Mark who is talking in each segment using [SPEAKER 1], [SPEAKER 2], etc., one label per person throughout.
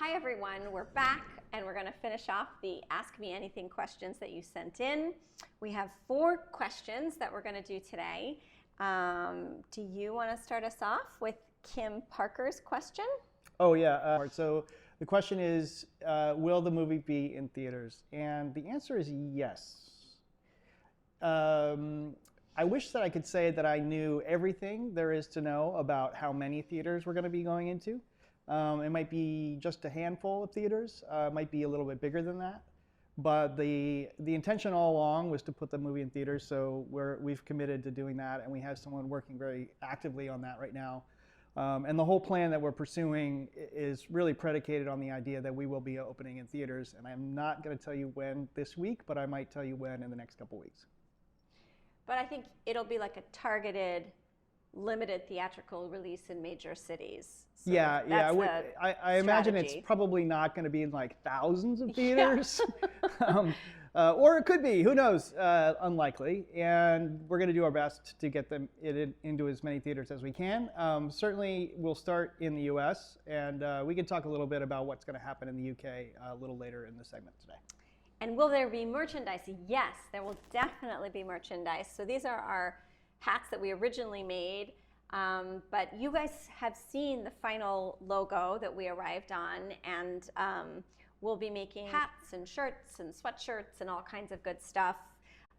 [SPEAKER 1] Hi everyone, we're back and we're going to finish off the Ask Me Anything questions that you sent in. We have 4 questions that we're going to do today. Do you want to start us off with Kim Parker's question?
[SPEAKER 2] Oh yeah, so the question is, will the movie be in theaters? And the answer is yes. I wish that I could say that I knew everything there is to know about how many theaters we're going to be going into. It might be just a handful of theaters, it might be a little bit bigger than that. But the intention all along was to put the movie in theaters, so we've committed to doing that, and we have someone working very actively on that right now. And the whole plan that we're pursuing is really predicated on the idea that we will be opening in theaters. And I'm not going to tell you when this week, but I might tell you when in the next couple weeks.
[SPEAKER 1] But I think it'll be like a targeted, limited theatrical release in major cities. So
[SPEAKER 2] I imagine it's probably not going to be in like thousands of theaters.
[SPEAKER 1] Yeah.
[SPEAKER 2] Or it could be, who knows, unlikely. And we're going to do our best to get them into as many theaters as we can. Certainly, we'll start in the US, and we can talk a little bit about what's going to happen in the UK a little later in the segment today.
[SPEAKER 1] And will there be merchandise? Yes, there will definitely be merchandise. So these are our hats that we originally made. But you guys have seen the final logo that we arrived on, and we'll be making hats and shirts and sweatshirts and all kinds of good stuff.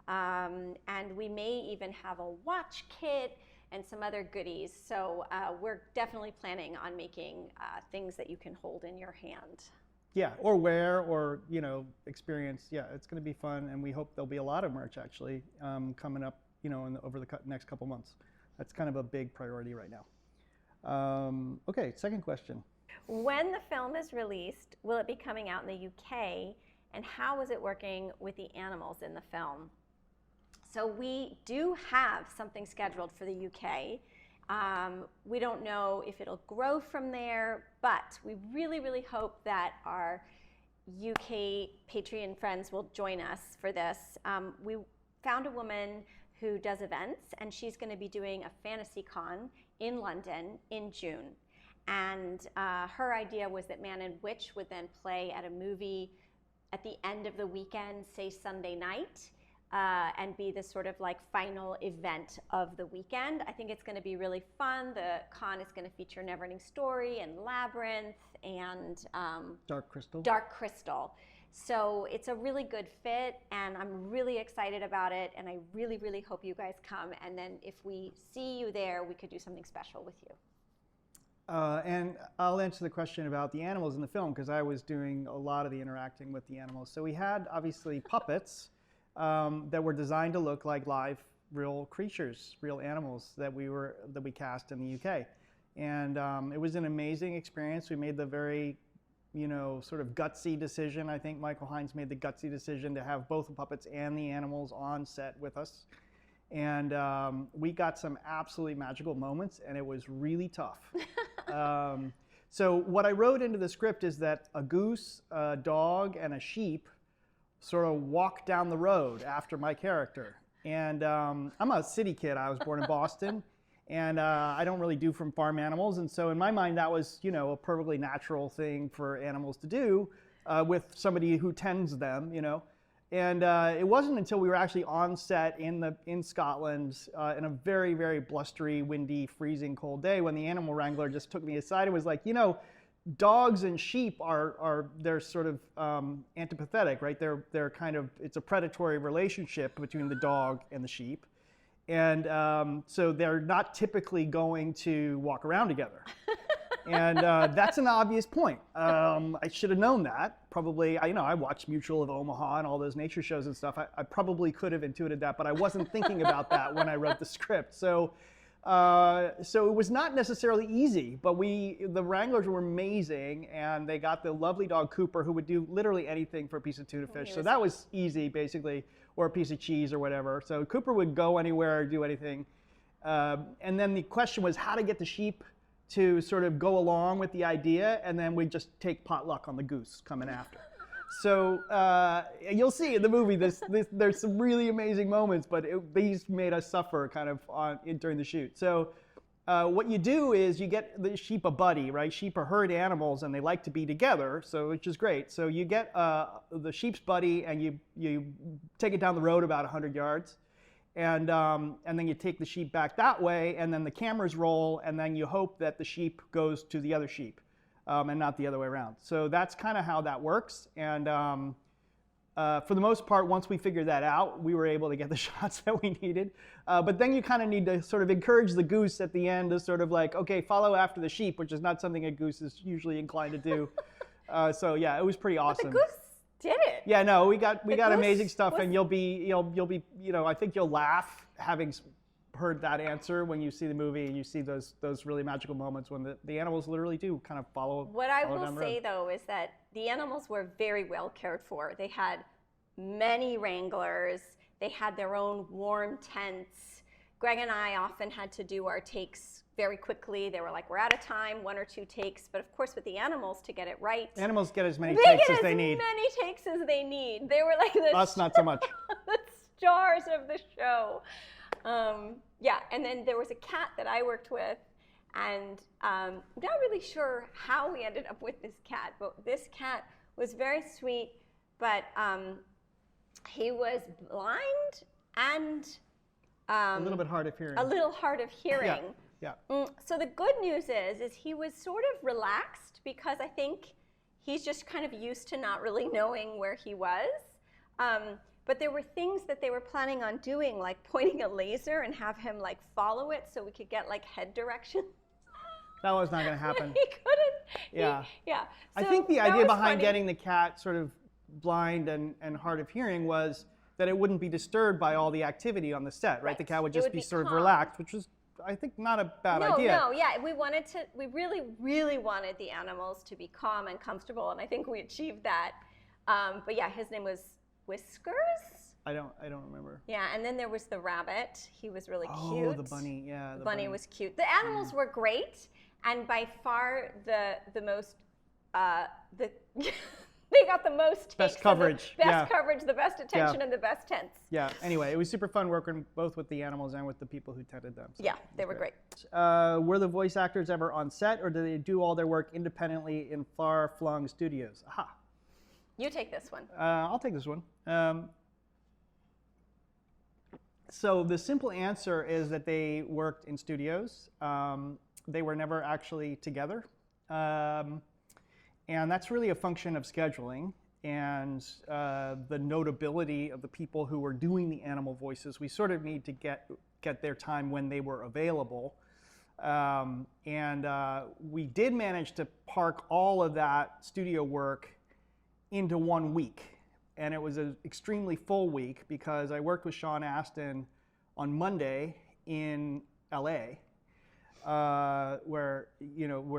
[SPEAKER 1] And we may even have a watch kit and some other goodies. So we're definitely planning on making things that you can hold in your hand.
[SPEAKER 2] Yeah, or wear, or experience. Yeah, it's going to be fun, and we hope there'll be a lot of merch actually coming up, over the next couple months. That's kind of a big priority right now. Okay, second question.
[SPEAKER 1] When the film is released, will it be coming out in the UK, and how is it working with the animals in the film? So we do have something scheduled for the UK. We don't know if it'll grow from there, but we really, really hope that our UK Patreon friends will join us for this. We found a woman who does events, and she's going to be doing a fantasy con in London in June. And her idea was that Man and Witch would then play at a movie at the end of the weekend, say Sunday night, and be the sort of like final event of the weekend. I think it's going to be really fun. The con is going to feature Neverending Story and Labyrinth and
[SPEAKER 2] Dark Crystal.
[SPEAKER 1] Dark Crystal. So it's a really good fit, and I'm really excited about it, and I really, really hope you guys come. And then if we see you there, we could do something special with you.
[SPEAKER 2] And I'll answer the question about the animals in the film, because I was doing a lot of the interacting with the animals. So we had, obviously, puppets that were designed to look like live, real creatures, real animals that we cast in the UK. And it was an amazing experience. We made the very sort of gutsy decision. I think Michael Hines made the gutsy decision to have both the puppets and the animals on set with us. And we got some absolutely magical moments, and it was really tough. So what I wrote into the script is that a goose, a dog, and a sheep sort of walk down the road after my character. And I'm a city kid. I was born in Boston. And I don't really do from farm animals, and so in my mind that was, a perfectly natural thing for animals to do with somebody who tends them, And it wasn't until we were actually on set in Scotland in a very, very blustery, windy, freezing cold day when the animal wrangler just took me aside and was like, dogs and sheep they're sort of antipathetic, right? They're kind of, it's a predatory relationship between the dog and the sheep. And so they're not typically going to walk around together. And that's an obvious point. I should have known that. Probably, I watched Mutual of Omaha and all those nature shows and stuff. I probably could have intuited that, but I wasn't thinking about that when I wrote the script. So it was not necessarily easy, but the Wranglers were amazing, and they got the lovely dog Cooper, who would do literally anything for a piece of tuna fish. So that was easy, basically, or a piece of cheese or whatever. So Cooper would go anywhere, do anything. And then the question was how to get the sheep to sort of go along with the idea, and then we'd just take potluck on the goose coming after. So you'll see in the movie, there's some really amazing moments, but these made us suffer kind of during the shoot. So what you do is you get the sheep a buddy, right? Sheep are herd animals and they like to be together, so which is great. So you get the sheep's buddy and you take it down the road about 100 yards. And then you take the sheep back that way, and then the cameras roll, and then you hope that the sheep goes to the other sheep, and not the other way around. So that's kind of how that works. And for the most part, once we figured that out, we were able to get the shots that we needed. But then you kind of need to sort of encourage the goose at the end to sort of like, okay, follow after the sheep, which is not something a goose is usually inclined to do. So yeah, it was pretty awesome.
[SPEAKER 1] But the goose did it.
[SPEAKER 2] Yeah, no, we got amazing stuff,
[SPEAKER 1] was...
[SPEAKER 2] and you'll be, I think you'll laugh having heard that answer when you see the movie and you see those really magical moments when the animals literally do kind of follow.
[SPEAKER 1] What I will say though is that the animals were very well cared for. They had many wranglers. They had their own warm tents. Greg and I often had to do our takes very quickly. They were like, we're out of time, 1 or 2 takes. But of course, with the animals, to get it right,
[SPEAKER 2] animals get as many takes as they need.
[SPEAKER 1] They get as many takes as they need. They were like
[SPEAKER 2] us, not so much.
[SPEAKER 1] The stars of the show. Yeah, and then there was a cat that I worked with, and I'm not really sure how we ended up with this cat, but this cat was very sweet, but he was blind and
[SPEAKER 2] a little bit hard of hearing.
[SPEAKER 1] A little hard of hearing.
[SPEAKER 2] Yeah.
[SPEAKER 1] So the good news is he was sort of relaxed because I think he's just kind of used to not really knowing where he was. But there were things that they were planning on doing, like pointing a laser and have him like follow it so we could get like head direction.
[SPEAKER 2] That was not going to happen.
[SPEAKER 1] He couldn't.
[SPEAKER 2] Yeah.
[SPEAKER 1] Yeah. So
[SPEAKER 2] I think the idea behind
[SPEAKER 1] funny.
[SPEAKER 2] getting the cat sort of blind and hard of hearing was that it wouldn't be disturbed by all the activity on the set, right? The cat would just be sort of relaxed, which was, I think, not a bad idea.
[SPEAKER 1] No, yeah. We really, really wanted the animals to be calm and comfortable, and I think we achieved that. But yeah, his name was Whiskers.
[SPEAKER 2] I don't remember.
[SPEAKER 1] Yeah, and then there was the rabbit. He was really cute.
[SPEAKER 2] Oh, the bunny, yeah.
[SPEAKER 1] The bunny was cute. The animals were great, and by far the most they got the most
[SPEAKER 2] best coverage,
[SPEAKER 1] coverage, the best attention, and the best tents.
[SPEAKER 2] Yeah. Anyway, it was super fun working both with the animals and with the people who tended them. So
[SPEAKER 1] yeah, they were great.
[SPEAKER 2] Were the voice actors ever on set, or did they do all their work independently in far-flung studios? Aha.
[SPEAKER 1] You take this one.
[SPEAKER 2] I'll take this one. So the simple answer is that they worked in studios. They were never actually together. And that's really a function of scheduling and the notability of the people who were doing the animal voices. We sort of need to get their time when they were available. We did manage to park all of that studio work into 1 week. And it was an extremely full week because I worked with Sean Astin on Monday in LA, where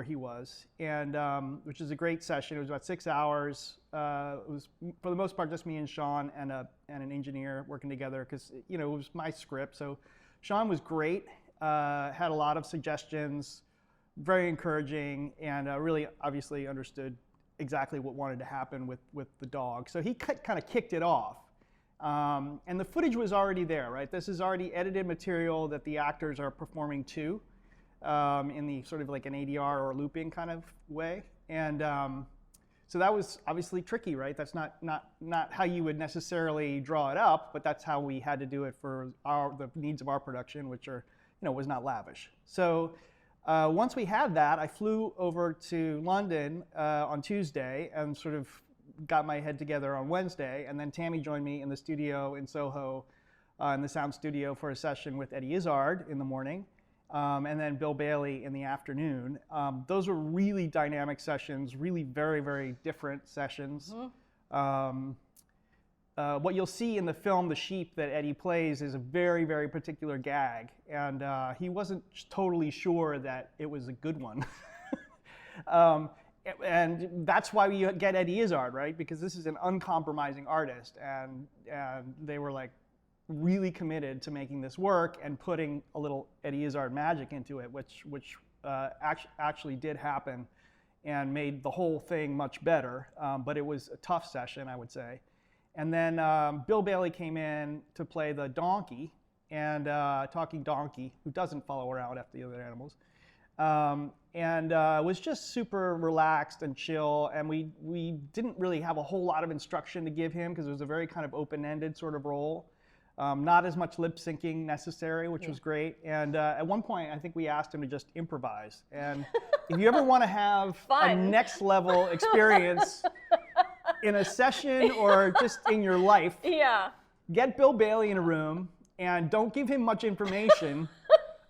[SPEAKER 2] he was, and which is a great session. It was about 6 hours. It was for the most part just me and Sean and an engineer working together because it was my script. So Sean was great. Had a lot of suggestions, very encouraging, and really obviously understood exactly what wanted to happen with the dog. So he kind of kicked it off. And the footage was already there, right? This is already edited material that the actors are performing to in the sort of like an ADR or looping kind of way. And so that was obviously tricky, right? That's not how you would necessarily draw it up, but that's how we had to do it for the needs of our production, which are, was not lavish. So once we had that, I flew over to London on Tuesday and sort of got my head together on Wednesday, and then Tammy joined me in the studio in Soho, in the sound studio for a session with Eddie Izzard in the morning, and then Bill Bailey in the afternoon. Those were really dynamic sessions, really very, very different sessions. Mm-hmm. What you'll see in the film, The Sheep, that Eddie plays is a very, very particular gag, and he wasn't totally sure that it was a good one. And that's why we get Eddie Izzard, right? Because this is an uncompromising artist, and they were like really committed to making this work and putting a little Eddie Izzard magic into it, which actually did happen and made the whole thing much better. But it was a tough session, I would say. And then Bill Bailey came in to play the donkey, and talking donkey, who doesn't follow around after the other animals, and was just super relaxed and chill. And we didn't really have a whole lot of instruction to give him because it was a very kind of open-ended sort of role. Not as much lip syncing necessary, which was great. And at one point, I think we asked him to just improvise. And if you ever want to have a next level experience in a session or just in your life, get Bill Bailey in a room and don't give him much information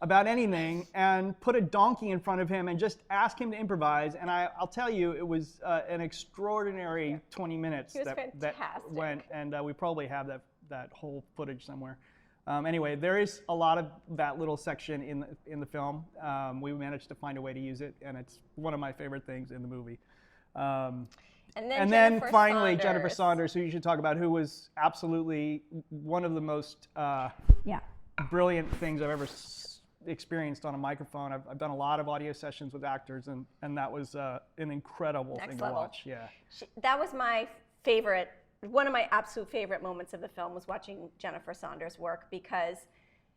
[SPEAKER 2] about anything, and put a donkey in front of him and just ask him to improvise. And I'll tell you, it was an extraordinary 20 minutes that went, and we probably have that whole footage somewhere. Anyway, there is a lot of that little section in the film. We managed to find a way to use it, and it's one of my favorite things in the movie. And then finally, Jennifer Saunders, who you should talk about, who was absolutely one of the most brilliant things I've ever experienced on a microphone. I've done a lot of audio sessions with actors, and that was an incredible thing to watch. Yeah,
[SPEAKER 1] that was my favorite. One of my absolute favorite moments of the film was watching Jennifer Saunders work, because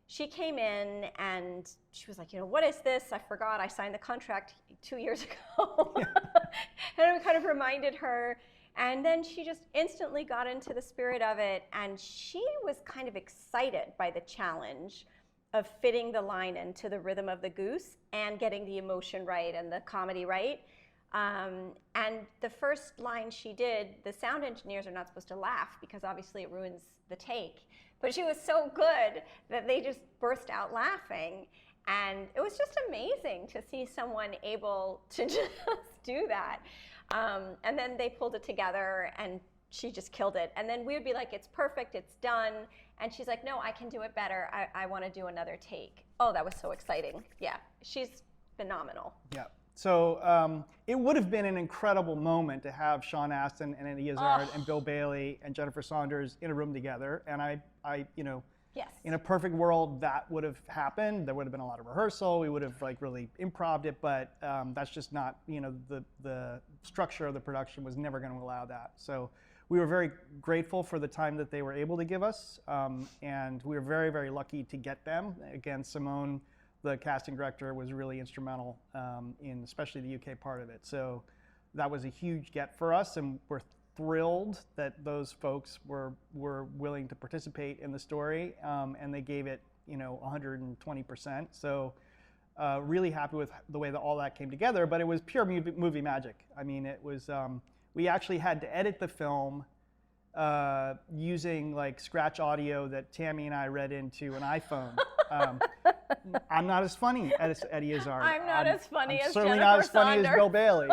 [SPEAKER 1] she came in and she was like, what is this? I forgot I signed the contract 2 years ago. And it kind of reminded her. And then she just instantly got into the spirit of it. And she was kind of excited by the challenge of fitting the line into the rhythm of the goose and getting the emotion right and the comedy right. And the first line she did, the sound engineers are not supposed to laugh because obviously it ruins the take. But she was so good that they just burst out laughing. And it was just amazing to see someone able to just do that. And then they pulled it together and she just killed it. And then we would be like, it's perfect, it's done. And she's like, no, I can do it better. I want to do another take. Oh, that was so exciting. Yeah, she's phenomenal.
[SPEAKER 2] Yeah. So it would have been an incredible moment to have Sean Astin and Eddie Izzard and Bill Bailey and Jennifer Saunders in a room together. And I
[SPEAKER 1] yes,
[SPEAKER 2] in a perfect world, that would have happened. There would have been a lot of rehearsal. We would have really improv'd it, but that's just not, the structure of the production was never going to allow that. So we were very grateful for the time that they were able to give us, and we were very, very lucky to get them. Again, Simone, the casting director, was really instrumental in especially the UK part of it. So that was a huge get for us, and we're thrilled that those folks were willing to participate in the story, and they gave it 120%. So really happy with the way that all that came together, but it was pure movie magic. I mean, it was, we actually had to edit the film using scratch audio that Tammy and I read into an iPhone. I'm not as funny as Eddie Izzard.
[SPEAKER 1] I'm not as funny as
[SPEAKER 2] certainly
[SPEAKER 1] Jennifer
[SPEAKER 2] not as funny
[SPEAKER 1] Saunders.
[SPEAKER 2] as Bill Bailey.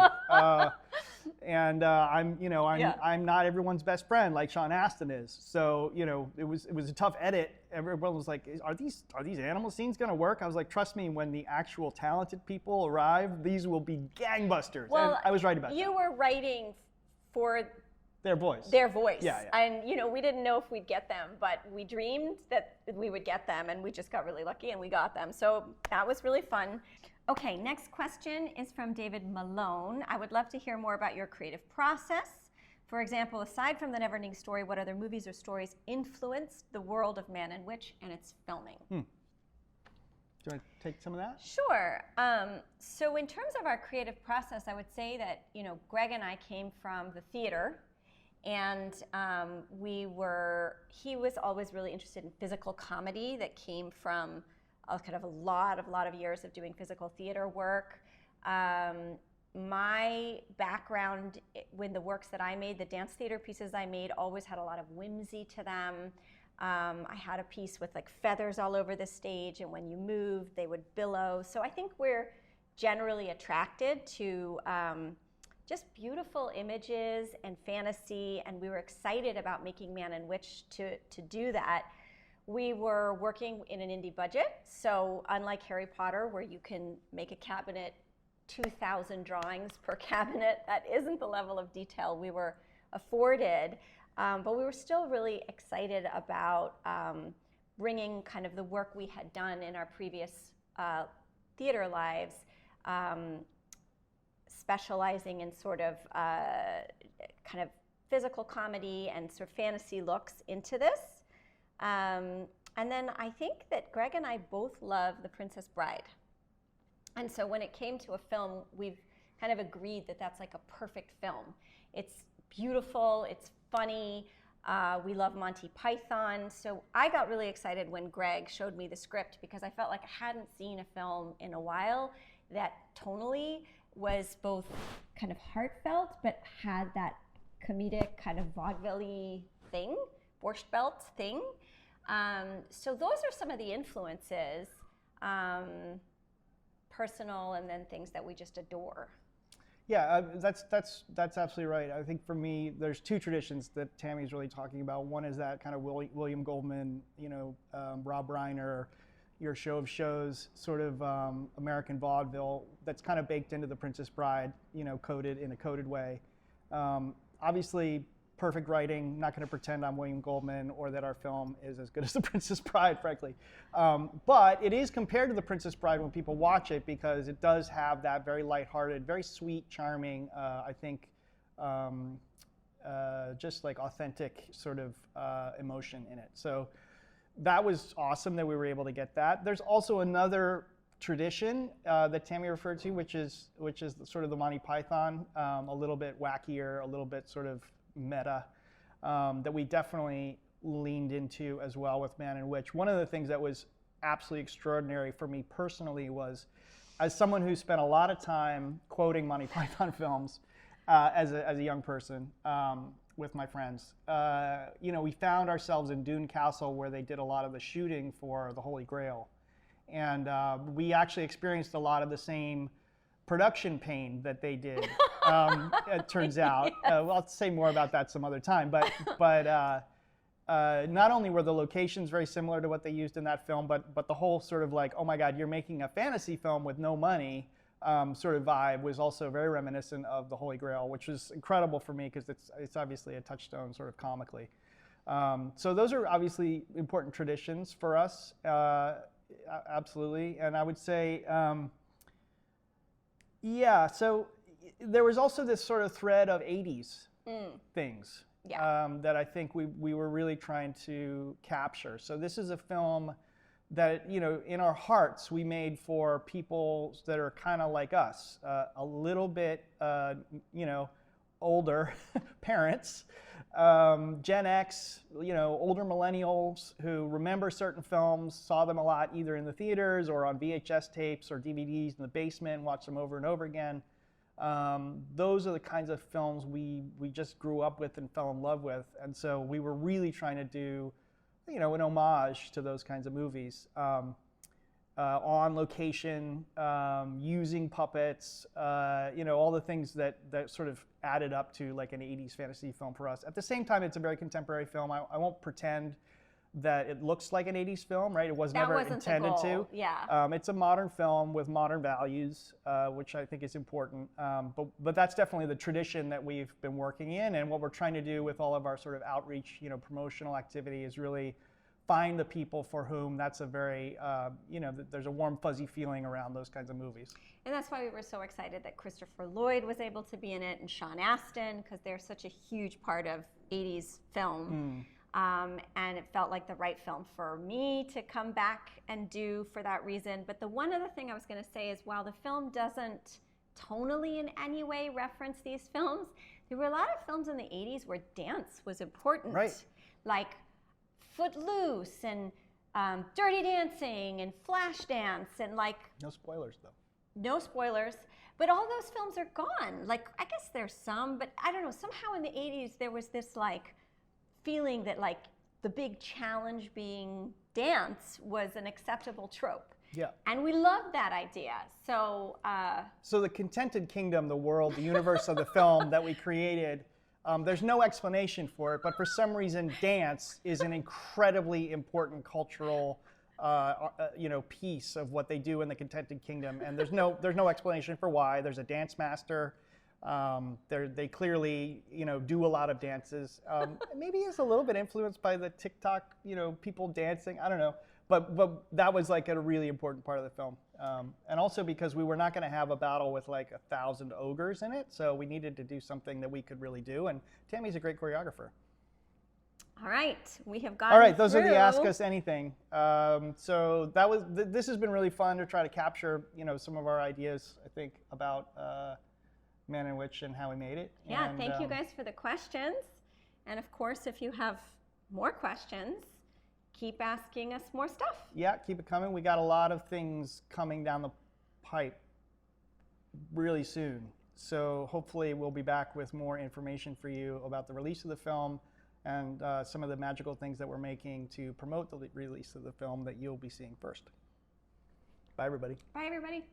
[SPEAKER 2] And I'm not everyone's best friend like Sean Astin is. So it was a tough edit. Everyone was like, "Are these animal scenes going to work?" I was like, "Trust me, when the actual talented people arrive, these will be gangbusters."
[SPEAKER 1] Well,
[SPEAKER 2] and I was right about that.
[SPEAKER 1] You were writing for
[SPEAKER 2] their voice.
[SPEAKER 1] Yeah. And we didn't know if we'd get them, but we dreamed that we would get them, and we just got really lucky and we got them. So that was really fun. Okay, next question is from David Malone. I would love to hear more about your creative process. For example, aside from The Neverending Story, what other movies or stories influenced the world of Man and Witch and its filming?
[SPEAKER 2] Do you want to take some of that?
[SPEAKER 1] Sure. So in terms of our creative process, I would say that Greg and I came from the theater, and he was always really interested in physical comedy that came from kind of a lot of years of doing physical theater work. My background when the works that I made, the dance theater pieces I made, always had a lot of whimsy to them. I had a piece with feathers all over the stage, and when you moved, they would billow. So I think we're generally attracted to just beautiful images and fantasy, and we were excited about making Man and Witch to do that. We were working in an indie budget, so unlike Harry Potter, where you can make a cabinet 2,000 drawings per cabinet, that isn't the level of detail we were afforded. But we were still really excited about bringing kind of the work we had done in our previous theater lives, specializing in sort of kind of physical comedy and sort of fantasy looks into this. And then I think that Greg and I both love The Princess Bride. And so when it came to a film, we've kind of agreed that that's like a perfect film. It's beautiful, it's funny, we love Monty Python. So I got really excited when Greg showed me the script because I felt like I hadn't seen a film in a while that tonally was both kind of heartfelt, but had that comedic kind of vaudeville-y thing, Borscht Belt thing. So those are some of the influences, personal and then things that we just adore.
[SPEAKER 2] Yeah, that's absolutely right. I think for me, there's two traditions that Tammy's really talking about. One is that kind of William Goldman, Rob Reiner, your show of shows, sort of American vaudeville that's kind of baked into The Princess Bride, coded in a coded way. Obviously, perfect writing. Not going to pretend I'm William Goldman or that our film is as good as The Princess Bride, frankly. But it is compared to The Princess Bride when people watch it because it does have that very lighthearted, very sweet, charming, I think, just like authentic sort of emotion in it. So that was awesome that we were able to get that. There's also another tradition that Tammy referred to, which is sort of the Monty Python, a little bit wackier, a little bit sort of meta, that we definitely leaned into as well with Man and Witch. One of the things that was absolutely extraordinary for me personally was, as someone who spent a lot of time quoting Monty Python films as a young person with my friends, we found ourselves in Dune Castle where they did a lot of the shooting for The Holy Grail. And we actually experienced a lot of the same production pain that they did, it turns out. Well, I'll say more about that some other time. But not only were the locations very similar to what they used in that film, but the whole sort of like, oh my God, you're making a fantasy film with no money sort of vibe was also very reminiscent of The Holy Grail, which was incredible for me because it's obviously a touchstone sort of comically. So those are obviously important traditions for us. Absolutely. And I would say, so there was also this sort of thread of 80s things that I think we were really trying to capture. So this is a film that, in our hearts, we made for people that are kind of like us, a little bit, older parents, Gen X, older millennials who remember certain films, saw them a lot either in the theaters or on VHS tapes or DVDs in the basement, watched them over and over again. Those are the kinds of films we just grew up with and fell in love with. And so we were really trying to do, an homage to those kinds of movies. On location, using puppets, all the things that sort of added up to like an 80s fantasy film for us. At the same time, it's a very contemporary film. I won't pretend that it looks like an 80s film, right? It was never intended to.
[SPEAKER 1] Yeah.
[SPEAKER 2] It's a modern film with modern values, which I think is important. But that's definitely the tradition that we've been working in, and what we're trying to do with all of our sort of outreach, promotional activity is really find the people for whom that's a very, there's a warm, fuzzy feeling around those kinds of movies.
[SPEAKER 1] And that's why we were so excited that Christopher Lloyd was able to be in it and Sean Astin, because they're such a huge part of 80s film. And it felt like the right film for me to come back and do for that reason. But the one other thing I was going to say is while the film doesn't tonally in any way reference these films, there were a lot of films in the 80s where dance was important.
[SPEAKER 2] Right.
[SPEAKER 1] Like Footloose and Dirty Dancing and Flashdance and like...
[SPEAKER 2] No spoilers, though.
[SPEAKER 1] No spoilers. But all those films are gone. Like, I guess there's some, but I don't know. Somehow in the 80s, there was this like feeling that like the big challenge being dance was an acceptable trope.
[SPEAKER 2] Yeah.
[SPEAKER 1] And we loved that idea. So...
[SPEAKER 2] So the Contented Kingdom, the world, the universe of the film that we created... there's no explanation for it, but for some reason, dance is an incredibly important cultural, piece of what they do in the Contented Kingdom, and there's no explanation for why. There's a dance master. They clearly, do a lot of dances. Maybe it's a little bit influenced by the TikTok, people dancing. I don't know, but that was like a really important part of the film. And also because we were not going to have a battle with like 1,000 ogres in it, so we needed to do something that we could really do. And Tammy's a great choreographer.
[SPEAKER 1] All right, we have gotten
[SPEAKER 2] All right, those are the
[SPEAKER 1] through-
[SPEAKER 2] Ask Us Anything. So that was this has been really fun to try to capture, some of our ideas, I think, about Man and Witch and how we made it.
[SPEAKER 1] Yeah,
[SPEAKER 2] And,
[SPEAKER 1] thank you guys for the questions. And of course, if you have more questions, keep asking us more stuff.
[SPEAKER 2] Yeah, keep it coming. We got a lot of things coming down the pipe really soon. So hopefully we'll be back with more information for you about the release of the film and some of the magical things that we're making to promote the release of the film that you'll be seeing first. Bye, everybody.
[SPEAKER 1] Bye, everybody.